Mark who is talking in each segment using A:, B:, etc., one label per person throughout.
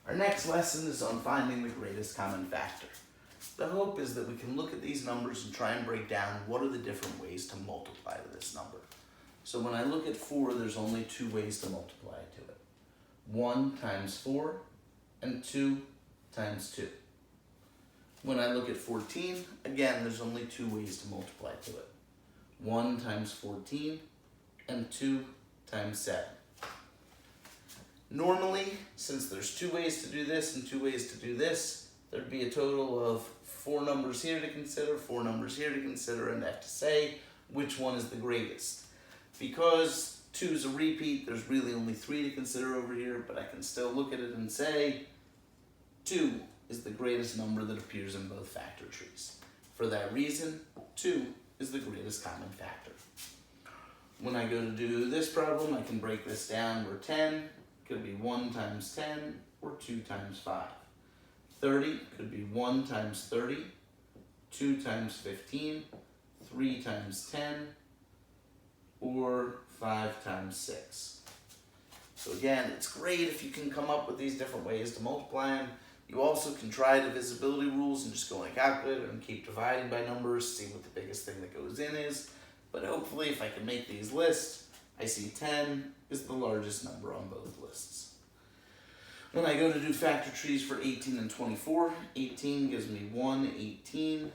A: Our next lesson is on finding the greatest common factor. The hope is that we can look at these numbers and try and break down what are the different ways to multiply to this number. So when I look at 4, there's only 2 ways to multiply to it. 1 times 4 and 2 times 2. When I look at 14, again, there's only 2 ways to multiply to it. 1 times 14 and 2 times 7. Normally, since there's 2 ways to do this and 2 ways to do this, there'd be a total of 4 numbers here to consider, 4 numbers here to consider, and I have to say which one is the greatest. Because 2 is a repeat, there's really only 3 to consider over here, but I can still look at it and say 2 is the greatest number that appears in both factor trees. For that reason, 2 is the greatest common factor. When I go to do this problem, I can break this down where 10 could be 1 times 10 or 2 times 5. 30 could be 1 times 30, 2 times 15, 3 times 10, or 5 times 6. So again, it's great if you can come up with these different ways to multiply them. You also can try divisibility rules and just go in a calculator and keep dividing by numbers, see what the biggest thing that goes in is. But hopefully if I can make these lists, I see 10 is the largest number on both lists. When I go to do factor trees for 18 and 24, 18 gives me 1, 18,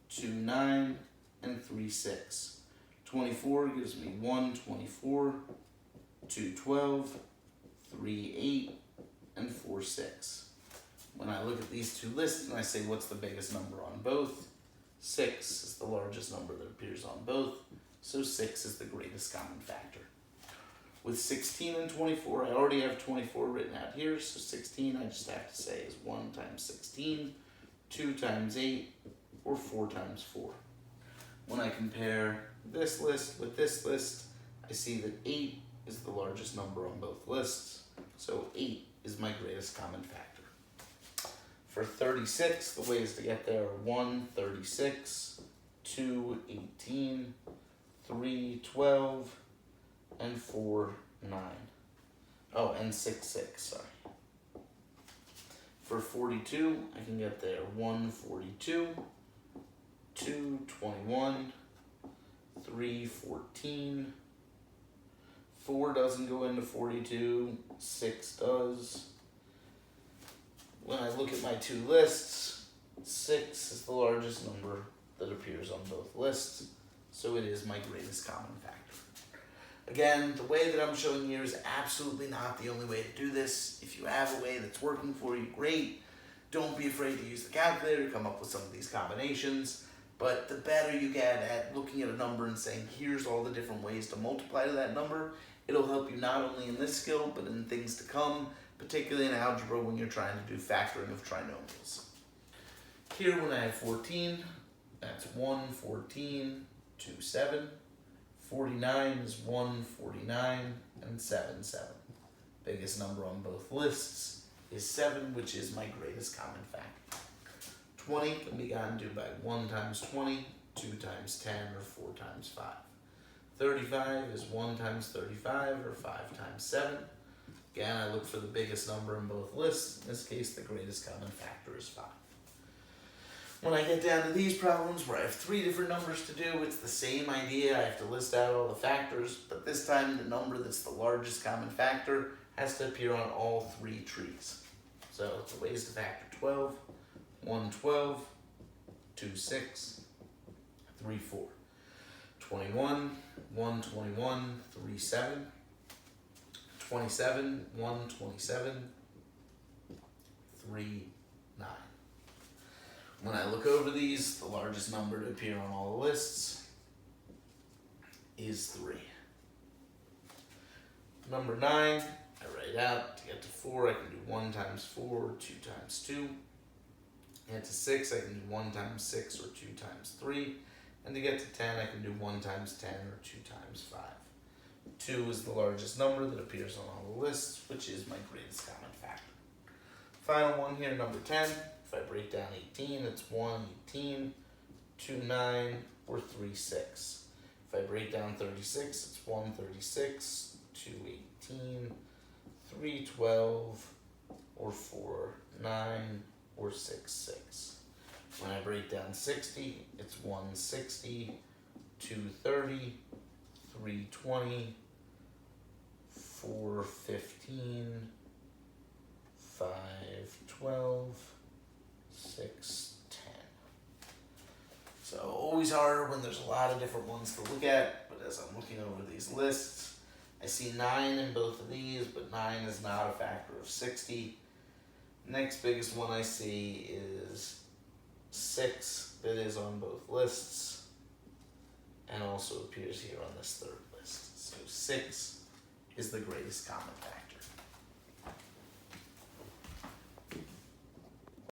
A: 2, 9, and 3, 6. 24 gives me 1, 24, 2, 12, 3, 8, and 4, 6. When I look at these two lists and I say what's the biggest number on both, 6 is the largest number that appears on both, so 6 is the greatest common factor. With 16 and 24, I already have 24 written out here, so 16 I just have to say is 1 times 16, 2 times 8, or 4 times 4. When I compare this list with this list, I see that 8 is the largest number on both lists, so 8 is my greatest common factor. For 36, the ways to get there are 1, 36, 2, 18, 3, 12, and 4, 9. Oh, and 6, 6, sorry. For 42, I can get there 1, 42, 2, 21, 3, 14, 4 doesn't go into 42, 6 does. When I look at my two lists, 6 is the largest number that appears on both lists, so it is my greatest common factor. Again, the way that I'm showing here is absolutely not the only way to do this. If you have a way that's working for you, great. Don't be afraid to use the calculator to come up with some of these combinations, but the better you get at looking at a number and saying, here's all the different ways to multiply to that number, it'll help you not only in this skill, but in things to come, particularly in algebra when you're trying to do factoring of trinomials. Here when I have 14, that's 1, 14, 2, 7. 49 is 1, 49, and 7, 7. Biggest number on both lists is 7, which is my greatest common factor. 20 can be gotten to by 1 times 20, 2 times 10, or 4 times 5. 35 is 1 times 35, or 5 times 7. Again, I look for the biggest number in both lists. In this case, the greatest common factor is 5. When I get down to these problems where I have 3 different numbers to do, it's the same idea. I have to list out all the factors, but this time the number that's the largest common factor has to appear on all 3 trees. So the ways to factor 12, 1, 12, 2, 6, 3, 4. 21, 1, 21, 3, 7. 27, 1, 27, 3, 9. When I look over these, the largest number to appear on all the lists is 3. Number 9, I write out. To get to 4, I can do 1 times 4, 2 times 2. To get to 6, I can do 1 times 6 or 2 times 3. And to get to 10, I can do 1 times 10 or 2 times 5. 2 is the largest number that appears on all the lists, which is my greatest common factor. Final one here, number 10. If I break down 18, it's 1, 18, 2, 9, or 3, 6. If I break down 36, it's 1, 36, 2, 18, 3, 12, or 4, 9, or 6, 6. When I break down 60, it's 160, 230, 320, 415, 512, 610. So always harder when there's a lot of different ones to look at, but as I'm looking over these lists, I see 9 in both of these, but 9 is not a factor of 60. Next biggest one I see is 6, that is on both lists, and also appears here on this third list. So 6 is the greatest common factor.